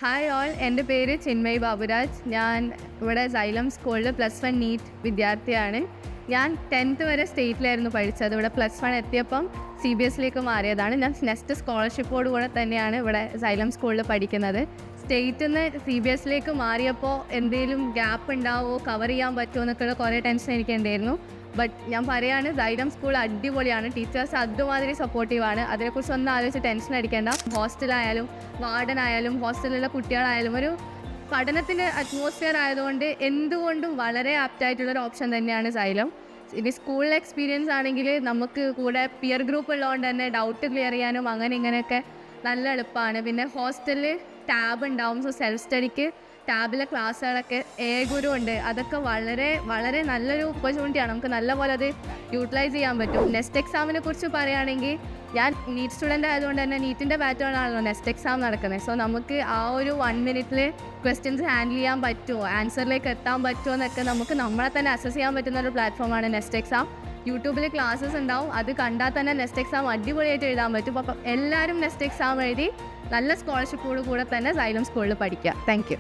Hi all, എൻ്റെ പേര് ചിന്മയി ബാബുരാജ്. ഞാൻ ഇവിടെ സൈലം സ്കൂളിൽ +1 നീറ്റ് വിദ്യാർത്ഥിയാണ്. ഞാൻ 10th വരെ സ്റ്റേറ്റിലായിരുന്നു പഠിച്ചത്. ഇവിടെ +1 എത്തിയപ്പം CBSE മാറിയതാണ്. ഞാൻ നെസ്റ്റ് സ്കോളർഷിപ്പോട് കൂടെ തന്നെയാണ് ഇവിടെ സൈലം സ്കൂളിൽ പഠിക്കുന്നത്. സ്റ്റേറ്റിൽ നിന്ന് CBSE മാറിയപ്പോൾ എന്തെങ്കിലും ഗ്യാപ്പ് ഉണ്ടാവുമോ, കവർ ചെയ്യാൻ പറ്റുമോ എന്നൊക്കെയുള്ള കുറേ ടെൻഷൻ എനിക്കുണ്ടായിരുന്നു. ബട്ട് ഞാൻ പറയുകയാണ്, സൈലം സ്കൂൾ അടിപൊളിയാണ്. ടീച്ചേഴ്സ് അതുമാതിരി സപ്പോർട്ടീവാണ്. അതിനെക്കുറിച്ച് ഒന്നും ആലോചിച്ച് ടെൻഷൻ അടിക്കേണ്ട. ഹോസ്റ്റലായാലും വാർഡനായാലും ഹോസ്റ്റലിലുള്ള കുട്ടികളായാലും ഒരു പഠനത്തിൻ്റെ അറ്റ്മോസ്ഫിയർ ആയതുകൊണ്ട് എന്തുകൊണ്ടും വളരെ ആപ്റ്റായിട്ടുള്ളൊരു ഓപ്ഷൻ തന്നെയാണ് സൈലം. ഇനി സ്കൂളിൽ എക്സ്പീരിയൻസ് ആണെങ്കിൽ നമുക്ക് കൂടെ പിയർ ഗ്രൂപ്പ് ഉള്ളതുകൊണ്ട് തന്നെ ഡൗട്ട് ക്ലിയർ ചെയ്യാനും അങ്ങനെ ഇങ്ങനെയൊക്കെ നല്ല എളുപ്പമാണ്. പിന്നെ ഹോസ്റ്റലിൽ ടാബ് ഉണ്ടാവും. സോ സെൽഫ് സ്റ്റഡിക്ക് ടാബിലെ ക്ലാസ്സുകളൊക്കെ ഗുരു ഉണ്ട്. അതൊക്കെ വളരെ വളരെ നല്ലൊരു ഓപ്പർച്യൂണിറ്റിയാണ്. നമുക്ക് നല്ലപോലെ അത് യൂട്ടിലൈസ് ചെയ്യാൻ പറ്റും. നെക്സ്റ്റ് എക്സാമിനെ കുറിച്ച് പറയുകയാണെങ്കിൽ, ഞാൻ നീറ്റ് സ്റ്റുഡൻ്റ് ആയതുകൊണ്ട് തന്നെ നീറ്റിൻ്റെ പാറ്റേൺ ആണല്ലോ നെക്സ്റ്റ് എക്സാം നടക്കുന്നത്. സോ നമുക്ക് ആ ഒരു 1 മിനിറ്റിൽ ക്വസ്റ്റ്യൻസ് ഹാൻഡിൽ ചെയ്യാൻ പറ്റുമോ, ആൻസറിലേക്ക് എത്താൻ പറ്റുമോ എന്നൊക്കെ നമുക്ക് നമ്മളെ തന്നെ അസസ് ചെയ്യാൻ പറ്റുന്ന ഒരു പ്ലാറ്റ്ഫോമാണ് നെക്സ്റ്റ് എക്സാം. യൂട്യൂബിൽ ക്ലാസ്സസ് ഉണ്ടാവും. അത് കണ്ടാൽ തന്നെ നെക്സ്റ്റ് എക്സാം അടിപൊളിയായിട്ട് എഴുതാൻ പറ്റും. അപ്പം എല്ലാവരും നെക്സ്റ്റ് എക്സാം എഴുതി നല്ല സ്കോളർഷിപ്പോട് കൂടെ തന്നെ സൈലം സ്കൂളിൽ പഠിക്കുക. Thank you.